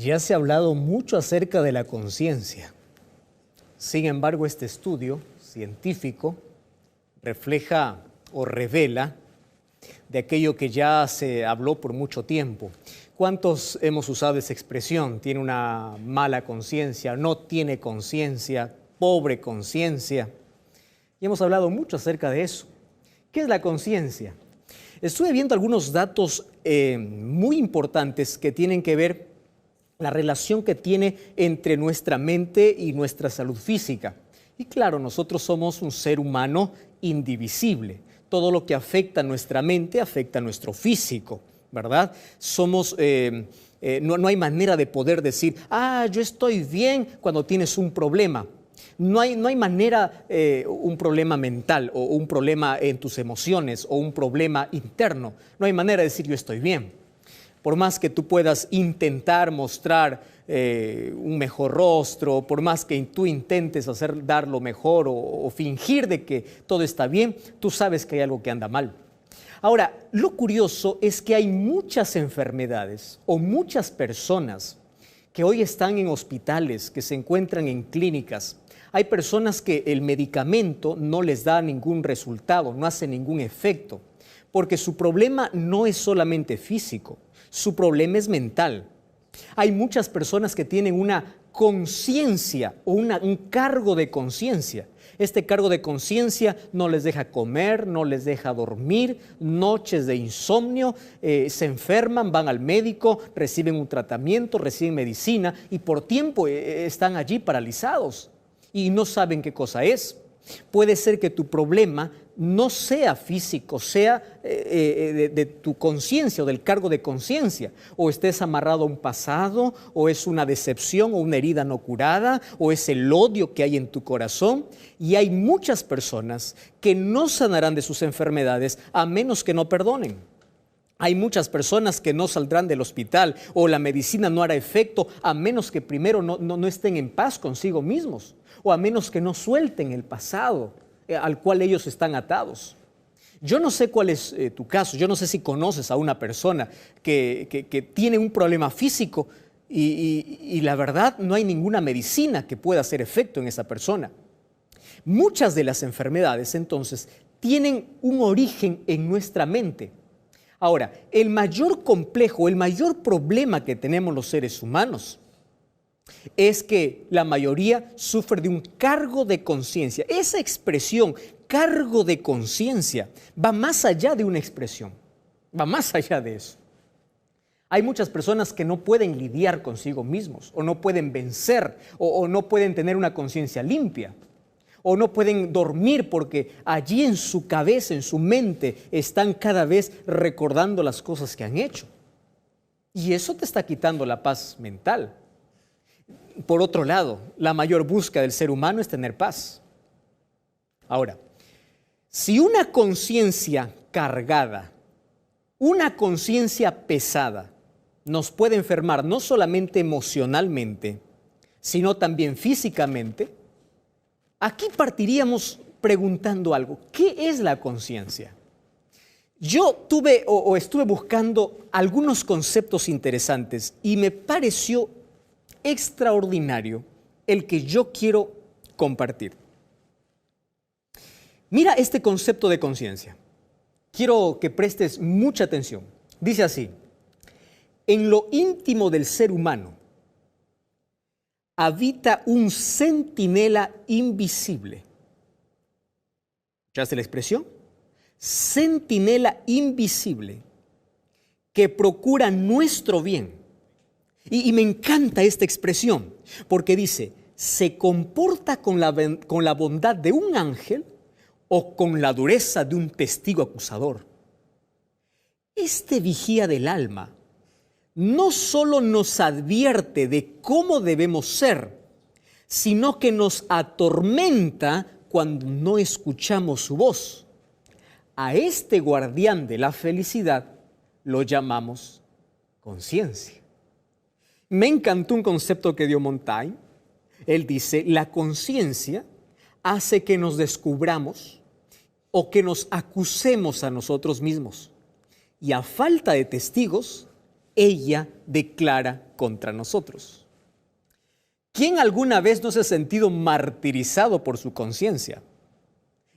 Ya se ha hablado mucho acerca de la conciencia. Sin embargo, este estudio científico refleja o revela de aquello que ya se habló por mucho tiempo. ¿Cuántos hemos usado esa expresión? Tiene una mala conciencia, no tiene conciencia, pobre conciencia. Y hemos hablado mucho acerca de eso. ¿Qué es la conciencia? Estuve viendo algunos datos muy importantes que tienen que ver la relación que tiene entre nuestra mente y nuestra salud física. Y claro, nosotros somos un ser humano indivisible. Todo lo que afecta a nuestra mente afecta a nuestro físico, ¿verdad? No hay manera de poder decir, yo estoy bien cuando tienes un problema. No hay manera, un problema mental o un problema en tus emociones o un problema interno. No hay manera de decir yo estoy bien. Por más que tú puedas intentar mostrar un mejor rostro, por más que tú intentes dar lo mejor o fingir de que todo está bien, tú sabes que hay algo que anda mal. Ahora, lo curioso es que hay muchas enfermedades o muchas personas que hoy están en hospitales, que se encuentran en clínicas. Hay personas que el medicamento no les da ningún resultado, no hace ningún efecto, porque su problema no es solamente físico, su problema es mental. Hay muchas personas que tienen una conciencia o un cargo de conciencia. Este cargo de conciencia no les deja comer, no les deja dormir, noches de insomnio, se enferman, van al médico, reciben un tratamiento, reciben medicina y por tiempo están allí paralizados y no saben qué cosa es. Puede ser que tu problema no sea físico, sea de tu conciencia o del cargo de conciencia, o estés amarrado a un pasado, o es una decepción o una herida no curada, o es el odio que hay en tu corazón. Y hay muchas personas que no sanarán de sus enfermedades a menos que no perdonen. Hay muchas personas que no saldrán del hospital o la medicina no hará efecto a menos que primero no estén en paz consigo mismos, o a menos que no suelten el pasado al cual ellos están atados. Yo no sé cuál es tu caso, yo no sé si conoces a una persona que tiene un problema físico y la verdad no hay ninguna medicina que pueda hacer efecto en esa persona. Muchas de las enfermedades entonces tienen un origen en nuestra mente. Ahora, el mayor complejo, el mayor problema que tenemos los seres humanos es que la mayoría sufre de un cargo de conciencia. Esa expresión, cargo de conciencia, va más allá de una expresión, va más allá de eso. Hay muchas personas que no pueden lidiar consigo mismos, o no pueden vencer, o no pueden tener una conciencia limpia, o no pueden dormir porque allí en su cabeza, en su mente, están cada vez recordando las cosas que han hecho. Y eso te está quitando la paz mental. Por otro lado, la mayor búsqueda del ser humano es tener paz. Ahora, si una conciencia cargada, una conciencia pesada, nos puede enfermar no solamente emocionalmente, sino también físicamente, aquí partiríamos preguntando algo. ¿Qué es la conciencia? Yo estuve buscando algunos conceptos interesantes y me pareció extraordinario el que yo quiero compartir. Mira este concepto de conciencia. Quiero que prestes mucha atención. Dice así: en lo íntimo del ser humano habita un centinela invisible. ¿Escuchaste la expresión? Centinela invisible que procura nuestro bien. Y me encanta esta expresión, porque dice, se comporta con la bondad de un ángel o con la dureza de un testigo acusador. Este vigía del alma no solo nos advierte de cómo debemos ser, sino que nos atormenta cuando no escuchamos su voz. A este guardián de la felicidad lo llamamos conciencia. Me encantó un concepto que dio Montaigne. Él dice, la conciencia hace que nos descubramos o que nos acusemos a nosotros mismos. Y a falta de testigos, ella declara contra nosotros. ¿Quién alguna vez no se ha sentido martirizado por su conciencia?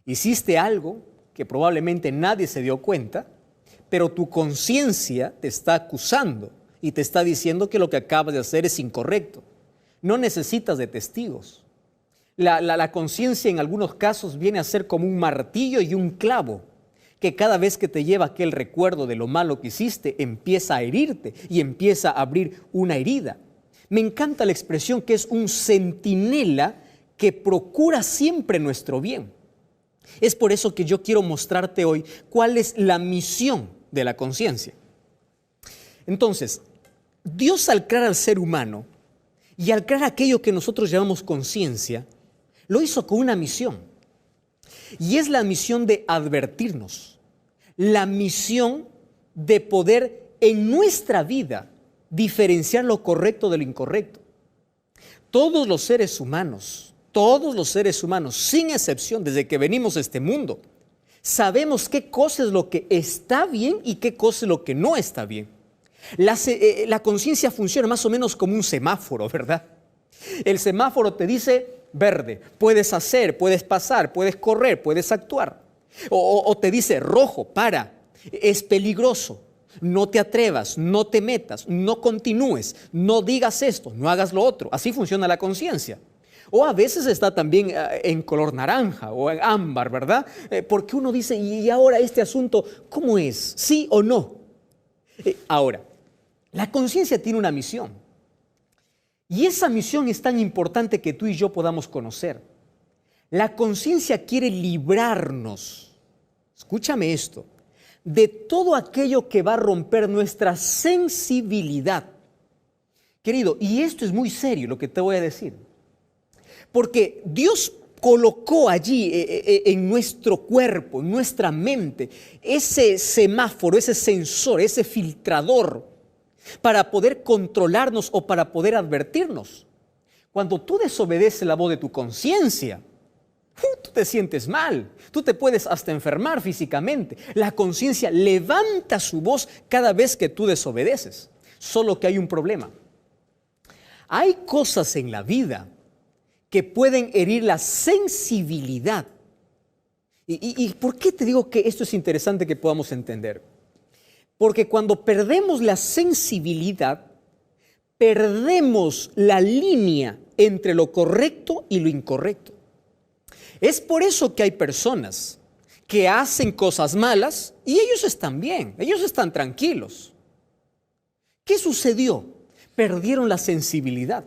Hiciste algo que probablemente nadie se dio cuenta, pero tu conciencia te está acusando y te está diciendo que lo que acabas de hacer es incorrecto. No necesitas de testigos. La conciencia en algunos casos viene a ser como un martillo y un clavo, que cada vez que te lleva aquel recuerdo de lo malo que hiciste, empieza a herirte y empieza a abrir una herida. Me encanta la expresión que es un centinela que procura siempre nuestro bien. Es por eso que yo quiero mostrarte hoy cuál es la misión de la conciencia. Entonces, Dios al crear al ser humano y al crear aquello que nosotros llamamos conciencia, lo hizo con una misión. Y es la misión de advertirnos, la misión de poder en nuestra vida diferenciar lo correcto de lo incorrecto. Todos los seres humanos, sin excepción, desde que venimos a este mundo, sabemos qué cosa es lo que está bien y qué cosa es lo que no está bien. La conciencia funciona más o menos como un semáforo, ¿verdad? El semáforo te dice verde, puedes hacer, puedes pasar, puedes correr, puedes actuar. O te dice rojo, para, es peligroso, no te atrevas, no te metas, no continúes, no digas esto, no hagas lo otro. Así funciona la conciencia. O a veces está también en color naranja o en ámbar, ¿verdad? Porque uno dice, ¿y ahora este asunto cómo es? ¿Sí o no? Ahora, la conciencia tiene una misión. Y esa misión es tan importante que tú y yo podamos conocer. La conciencia quiere librarnos, escúchame esto, de todo aquello que va a romper nuestra sensibilidad. Querido, y esto es muy serio lo que te voy a decir. Porque Dios colocó allí en nuestro cuerpo, en nuestra mente, ese semáforo, ese sensor, ese filtrador para poder controlarnos o para poder advertirnos. Cuando tú desobedeces la voz de tu conciencia, tú te sientes mal, tú te puedes hasta enfermar físicamente. La conciencia levanta su voz cada vez que tú desobedeces. Solo que hay un problema. Hay cosas en la vida que pueden herir la sensibilidad. ¿Y por qué te digo que esto es interesante que podamos entender? Porque cuando perdemos la sensibilidad, perdemos la línea entre lo correcto y lo incorrecto. Es por eso que hay personas que hacen cosas malas y ellos están bien, ellos están tranquilos. ¿Qué sucedió? Perdieron la sensibilidad.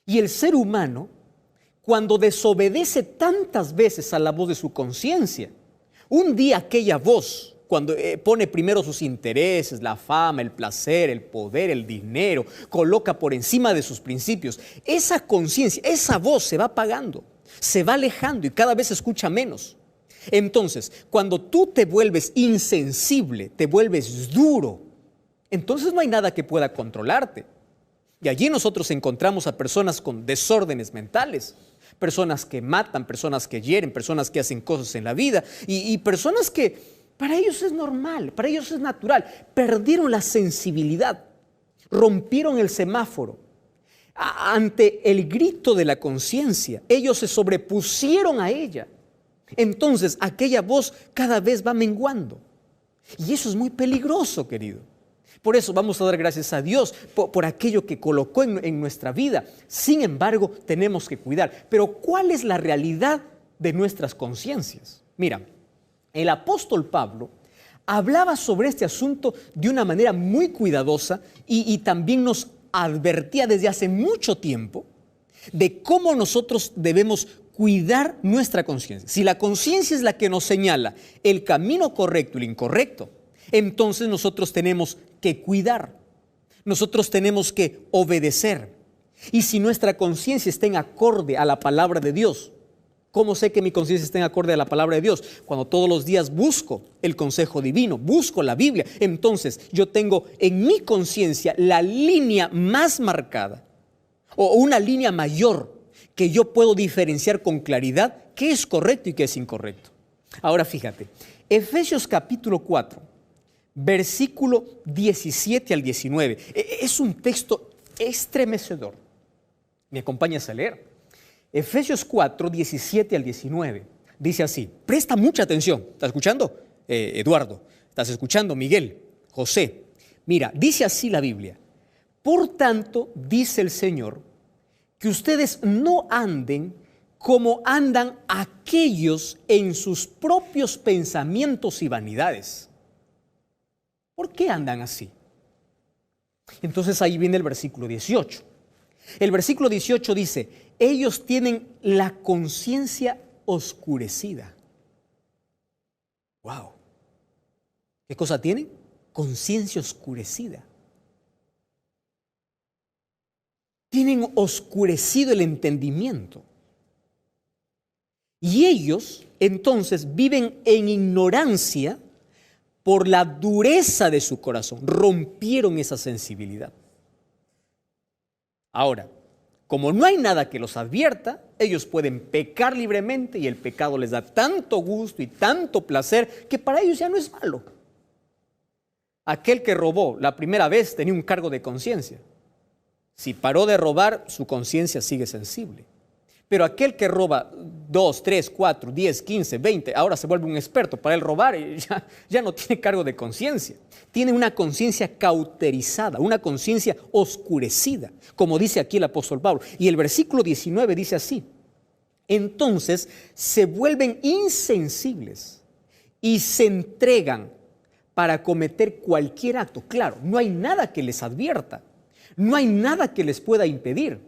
Y el ser humano, cuando desobedece tantas veces a la voz de su conciencia, un día aquella voz, cuando pone primero sus intereses, la fama, el placer, el poder, el dinero, coloca por encima de sus principios, esa conciencia, esa voz se va apagando, se va alejando y cada vez se escucha menos. Entonces, cuando tú te vuelves insensible, te vuelves duro, entonces no hay nada que pueda controlarte. Y allí nosotros encontramos a personas con desórdenes mentales, personas que matan, personas que hieren, personas que hacen cosas en la vida y personas que para ellos es normal, para ellos es natural. Perdieron la sensibilidad, rompieron el semáforo. Ante el grito de la conciencia, ellos se sobrepusieron a ella. Entonces aquella voz cada vez va menguando. Y eso es muy peligroso, querido. Por eso vamos a dar gracias a Dios por aquello que colocó en nuestra vida. Sin embargo, tenemos que cuidar. Pero ¿cuál es la realidad de nuestras conciencias? Mira, el apóstol Pablo hablaba sobre este asunto de una manera muy cuidadosa y también nos advertía desde hace mucho tiempo de cómo nosotros debemos cuidar nuestra conciencia. Si la conciencia es la que nos señala el camino correcto y el incorrecto, entonces nosotros tenemos que cuidar, nosotros tenemos que obedecer. Y si nuestra conciencia está en acorde a la palabra de Dios, ¿cómo sé que mi conciencia está en acorde a la palabra de Dios? Cuando todos los días busco el consejo divino, busco la Biblia, entonces yo tengo en mi conciencia la línea más marcada o una línea mayor que yo puedo diferenciar con claridad qué es correcto y qué es incorrecto. Ahora fíjate, Efesios capítulo 4. versículo 17 al 19. Es un texto estremecedor. ¿Me acompañas a leer? Efesios 4, 17 al 19. Dice así, presta mucha atención. ¿Estás escuchando? Eduardo, ¿estás escuchando? Miguel, José. Mira, dice así la Biblia. Por tanto, dice el Señor, que ustedes no anden como andan aquellos en sus propios pensamientos y vanidades. ¿Por qué andan así? Entonces ahí viene el versículo 18. El versículo 18 dice, ellos tienen la conciencia oscurecida. ¡Wow! ¿Qué cosa tienen? Conciencia oscurecida. Tienen oscurecido el entendimiento. Y ellos entonces viven en ignorancia por la dureza de su corazón. Rompieron esa sensibilidad. Ahora, como no hay nada que los advierta, ellos pueden pecar libremente y el pecado les da tanto gusto y tanto placer que para ellos ya no es malo. Aquel que robó la primera vez tenía un cargo de conciencia. Si paró de robar, su conciencia sigue sensible. Pero aquel que roba 2, 3, 4, 10, 15, 20, ahora se vuelve un experto para él robar y ya no tiene cargo de conciencia. Tiene una conciencia cauterizada, una conciencia oscurecida, como dice aquí el apóstol Pablo. Y el versículo 19 dice así, entonces se vuelven insensibles y se entregan para cometer cualquier acto. Claro, no hay nada que les advierta, no hay nada que les pueda impedir.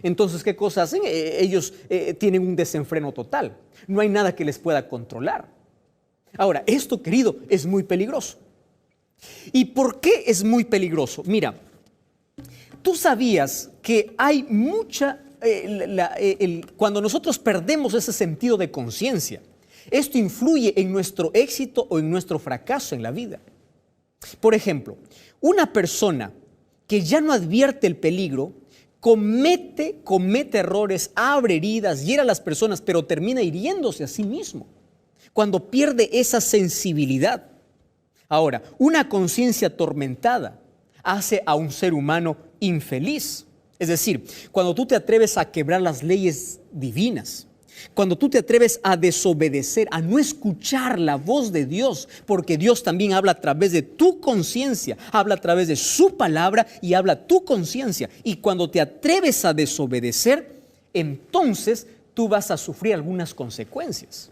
Entonces, ¿qué cosa hacen? Ellos tienen un desenfreno total. No hay nada que les pueda controlar. Ahora, esto, querido, es muy peligroso. ¿Y por qué es muy peligroso? Mira, tú sabías que hay mucha... cuando nosotros perdemos ese sentido de conciencia, esto influye en nuestro éxito o en nuestro fracaso en la vida. Por ejemplo, una persona que ya no advierte el peligro, comete errores, abre heridas, hiera a las personas, pero termina hiriéndose a sí mismo cuando pierde esa sensibilidad. Ahora, una conciencia atormentada hace a un ser humano infeliz. Es decir, cuando tú te atreves a quebrar las leyes divinas, cuando tú te atreves a desobedecer, a no escuchar la voz de Dios, porque Dios también habla a través de tu conciencia, habla a través de su palabra y habla a tu conciencia. Y cuando te atreves a desobedecer, entonces tú vas a sufrir algunas consecuencias.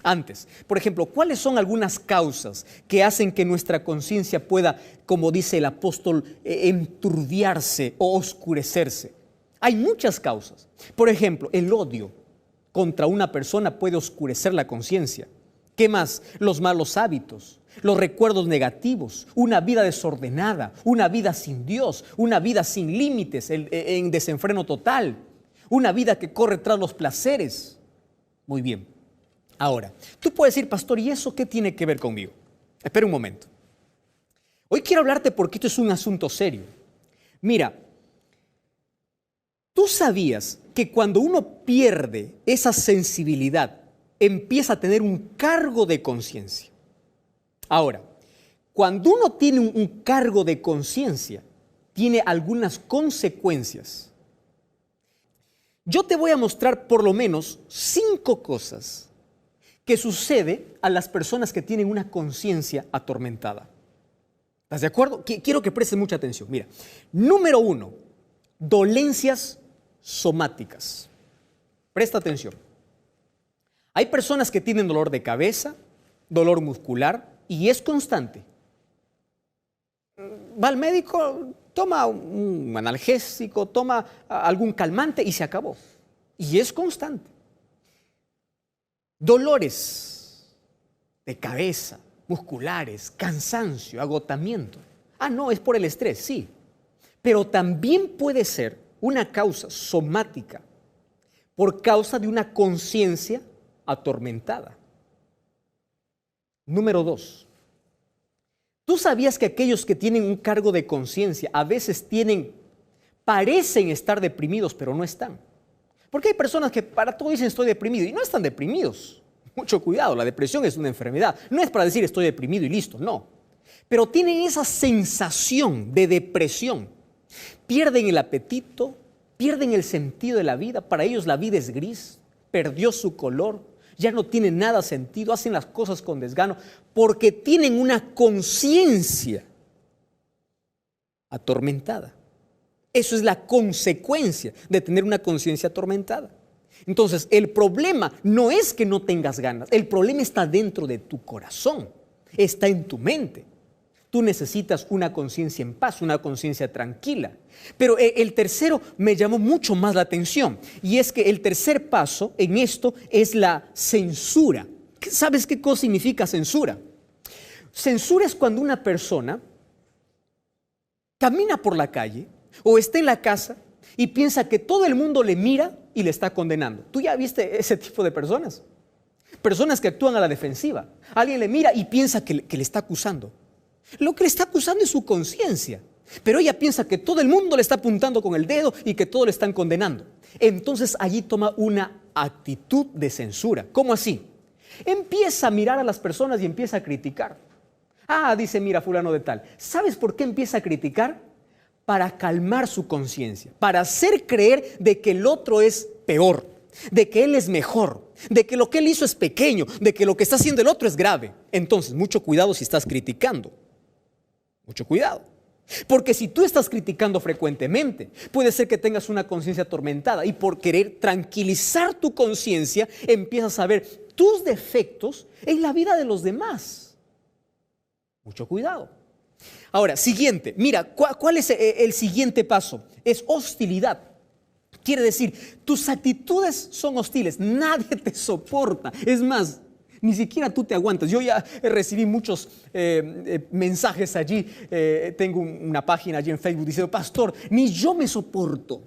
Antes, por ejemplo, ¿cuáles son algunas causas que hacen que nuestra conciencia pueda, como dice el apóstol, enturbiarse o oscurecerse? Hay muchas causas. Por ejemplo, el odio contra una persona puede oscurecer la conciencia. ¿Qué más? Los malos hábitos, los recuerdos negativos, una vida desordenada, una vida sin Dios, una vida sin límites, en desenfreno total, una vida que corre tras los placeres. Muy bien. Ahora, tú puedes decir, pastor, ¿y eso qué tiene que ver conmigo? Espera un momento. Hoy quiero hablarte porque esto es un asunto serio. Mira, ¿tú sabías que cuando uno pierde esa sensibilidad, empieza a tener un cargo de conciencia? Ahora, cuando uno tiene un cargo de conciencia, tiene algunas consecuencias. Yo te voy a mostrar por lo menos 5 cosas que sucede a las personas que tienen una conciencia atormentada. ¿Estás de acuerdo? Quiero que prestes mucha atención. Mira, número 1, dolencias somáticas. Presta atención. Hay personas que tienen dolor de cabeza, dolor muscular y es constante. Va al médico, toma un analgésico, toma algún calmante y se acabó. Y es constante. Dolores de cabeza, musculares, cansancio, agotamiento. No, es por el estrés, sí. Pero también puede ser una causa somática por causa de una conciencia atormentada. Número 2. ¿Tú sabías que aquellos que tienen un cargo de conciencia a veces parecen estar deprimidos, pero no están? Porque hay personas que para todo dicen estoy deprimido y no están deprimidos. Mucho cuidado, la depresión es una enfermedad. No es para decir estoy deprimido y listo, no. pero tienen esa sensación de depresión. Pierden el apetito, pierden el sentido de la vida. Para ellos la vida es gris, perdió su color, ya no tiene nada sentido, hacen las cosas con desgano, porque tienen una conciencia atormentada. Eso es la consecuencia de tener una conciencia atormentada. Entonces, el problema no es que no tengas ganas, el problema está dentro de tu corazón, está en tu mente. Tú necesitas una conciencia en paz, una conciencia tranquila. Pero el tercero me llamó mucho más la atención, y es que el tercer paso en esto es la censura. ¿Sabes qué cosa significa censura? Censura es cuando una persona camina por la calle o está en la casa y piensa que todo el mundo le mira y le está condenando. ¿Tú ya viste ese tipo de personas? Personas que actúan a la defensiva. Alguien le mira y piensa que le está acusando. Lo que le está acusando es su conciencia. Pero ella piensa que todo el mundo le está apuntando con el dedo y que todo le están condenando. Entonces allí toma una actitud de censura. ¿Cómo así? Empieza a mirar a las personas y empieza a criticar. Dice, mira, fulano de tal. ¿Sabes por qué empieza a criticar? Para calmar su conciencia, para hacer creer de que el otro es peor, de que él es mejor, de que lo que él hizo es pequeño, de que lo que está haciendo el otro es grave. Entonces, mucho cuidado si estás criticando. Mucho cuidado. Porque si tú estás criticando frecuentemente, puede ser que tengas una conciencia atormentada y por querer tranquilizar tu conciencia, empiezas a ver tus defectos en la vida de los demás. Mucho cuidado. Ahora, siguiente, mira, ¿cuál es el siguiente paso? Es hostilidad. Quiere decir, tus actitudes son hostiles, nadie te soporta. Es más, ni siquiera tú te aguantas. Yo ya recibí muchos mensajes allí. Tengo una página allí en Facebook diciendo, pastor, ni yo me soporto.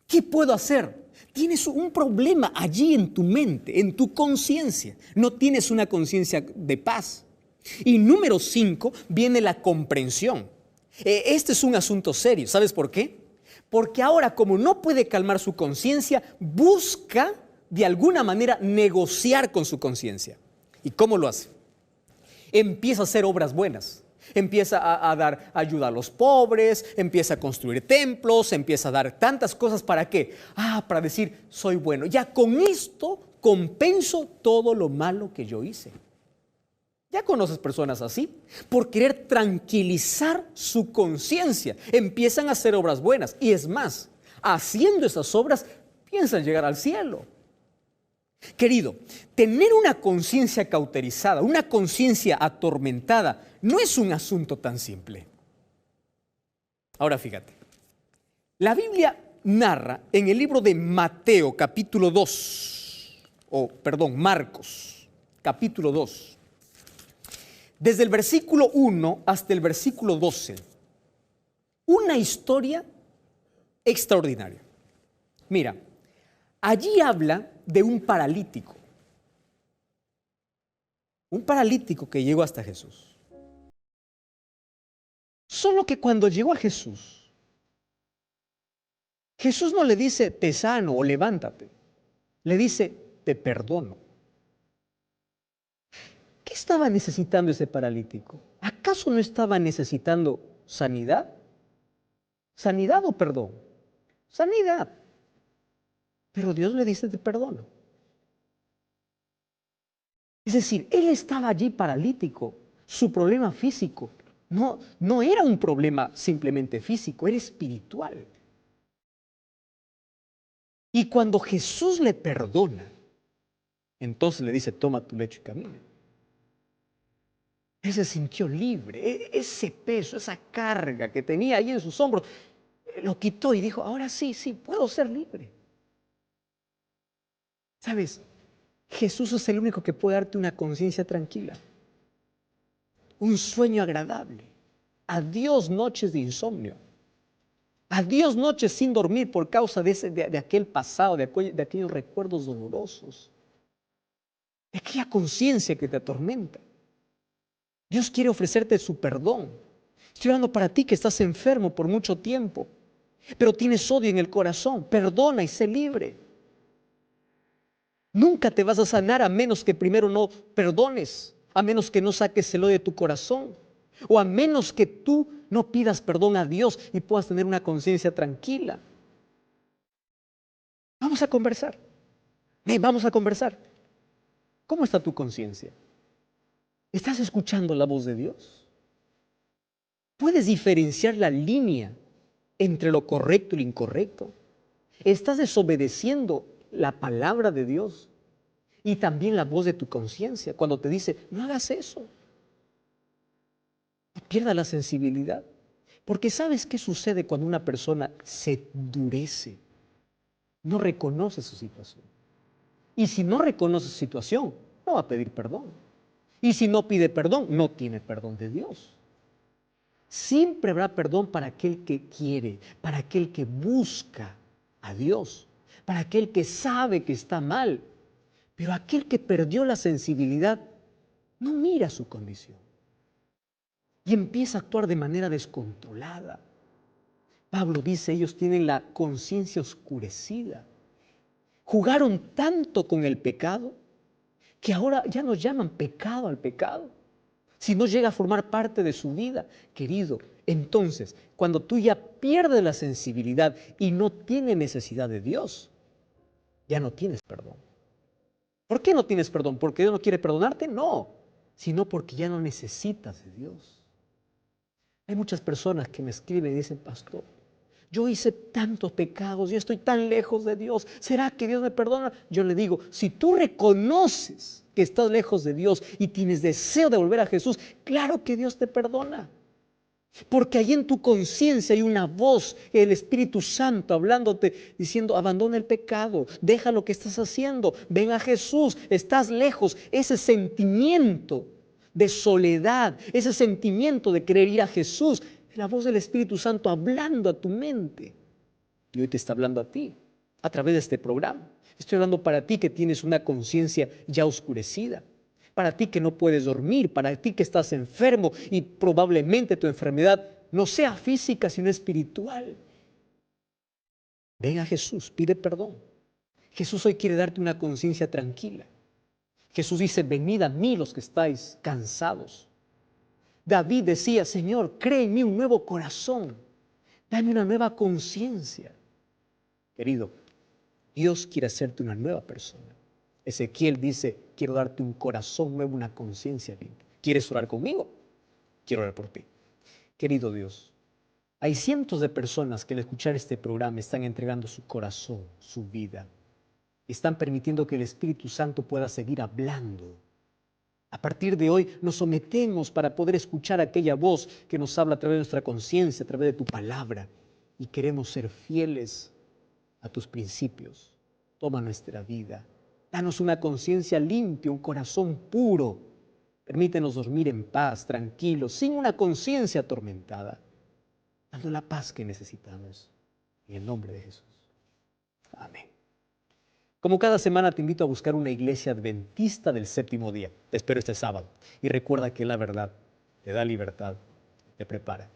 ¿Qué puedo hacer? Tienes un problema allí en tu mente, en tu conciencia. No tienes una conciencia de paz. Y número 5 viene la comprensión. Este es un asunto serio. ¿Sabes por qué? Porque ahora, como no puede calmar su conciencia, busca de alguna manera negociar con su conciencia. ¿Y cómo lo hace? Empieza a hacer obras buenas. Empieza a dar ayuda a los pobres, empieza a construir templos, empieza a dar tantas cosas. ¿Para qué? Para decir, soy bueno. Ya con esto compenso todo lo malo que yo hice. ¿Ya conoces personas así? Por querer tranquilizar su conciencia, empiezan a hacer obras buenas. Y es más, haciendo esas obras, piensan llegar al cielo. Querido, tener una conciencia cauterizada, una conciencia atormentada, no es un asunto tan simple. Ahora fíjate, la Biblia narra en el libro de Mateo, capítulo 2, Marcos, capítulo 2, desde el versículo 1 hasta el versículo 12, una historia extraordinaria. Mira, allí habla de un paralítico que llegó hasta Jesús. Solo que cuando llegó a Jesús, Jesús no le dice, te sano o levántate, le dice, te perdono. ¿Qué estaba necesitando ese paralítico? ¿Acaso no estaba necesitando sanidad? ¿Sanidad o perdón? Sanidad. Pero Dios le dice, te perdono. Es decir, él estaba allí paralítico. Su problema físico no era un problema simplemente físico, era espiritual. Y cuando Jesús le perdona, entonces le dice, toma tu lecho y camina. Él se sintió libre. Ese peso, esa carga que tenía ahí en sus hombros, lo quitó y dijo, ahora sí, puedo ser libre. ¿Sabes? Jesús es el único que puede darte una conciencia tranquila, un sueño agradable. Adiós noches de insomnio. Adiós noches sin dormir por causa de aquel pasado, de aquellos recuerdos dolorosos, de aquella conciencia que te atormenta. Dios quiere ofrecerte su perdón. Estoy hablando para ti que estás enfermo por mucho tiempo, pero tienes odio en el corazón. Perdona y sé libre. Nunca te vas a sanar a menos que primero no perdones, a menos que no saques el odio de tu corazón. O a menos que tú no pidas perdón a Dios y puedas tener una conciencia tranquila. Vamos a conversar. Vamos a conversar. ¿Cómo está tu conciencia? ¿Estás escuchando la voz de Dios? ¿Puedes diferenciar la línea entre lo correcto y lo incorrecto? ¿Estás desobedeciendo la palabra de Dios y también la voz de tu conciencia cuando te dice, no hagas eso? No pierdas la sensibilidad. Porque ¿sabes qué sucede cuando una persona se endurece? No reconoce su situación. Y si no reconoce su situación, no va a pedir perdón. Y si no pide perdón, no tiene perdón de Dios. Siempre habrá perdón para aquel que quiere, para aquel que busca a Dios, para aquel que sabe que está mal. Pero aquel que perdió la sensibilidad no mira su condición y empieza a actuar de manera descontrolada. Pablo dice, ellos tienen la conciencia oscurecida. Jugaron tanto con el pecado que ahora ya no llaman pecado al pecado, si no llega a formar parte de su vida. Querido, entonces, cuando tú ya pierdes la sensibilidad y no tienes necesidad de Dios, ya no tienes perdón. ¿Por qué no tienes perdón? ¿Porque Dios no quiere perdonarte? No, sino porque ya no necesitas de Dios. Hay muchas personas que me escriben y dicen, pastor, yo hice tantos pecados, yo estoy tan lejos de Dios, ¿será que Dios me perdona? Yo le digo, si tú reconoces que estás lejos de Dios y tienes deseo de volver a Jesús, claro que Dios te perdona. Porque ahí en tu conciencia hay una voz, el Espíritu Santo hablándote, diciendo, abandona el pecado, deja lo que estás haciendo, ven a Jesús, estás lejos. Ese sentimiento de soledad, ese sentimiento de querer ir a Jesús, es la voz del Espíritu Santo hablando a tu mente. Y hoy te está hablando a ti, a través de este programa. Estoy hablando para ti que tienes una conciencia ya oscurecida, para ti que no puedes dormir, para ti que estás enfermo y probablemente tu enfermedad no sea física sino espiritual. Ven a Jesús, pide perdón. Jesús hoy quiere darte una conciencia tranquila. Jesús dice, venid a mí los que estáis cansados. David decía, Señor, crea en mí un nuevo corazón, dame una nueva conciencia. Querido, Dios quiere hacerte una nueva persona. Ezequiel dice, quiero darte un corazón nuevo, una conciencia limpia. ¿Quieres orar conmigo? Quiero orar por ti. Querido Dios, hay cientos de personas que al escuchar este programa están entregando su corazón, su vida. Están permitiendo que el Espíritu Santo pueda seguir hablando. A partir de hoy nos sometemos para poder escuchar aquella voz que nos habla a través de nuestra conciencia, a través de tu palabra. Y queremos ser fieles a tus principios. Toma nuestra vida. Danos una conciencia limpia, un corazón puro. Permítenos dormir en paz, tranquilos, sin una conciencia atormentada, dando la paz que necesitamos. En el nombre de Jesús. Amén. Como cada semana te invito a buscar una iglesia adventista del séptimo día. Te espero este sábado. Y recuerda que la verdad te da libertad, te prepara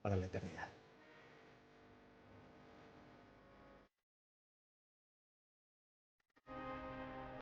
para la eternidad.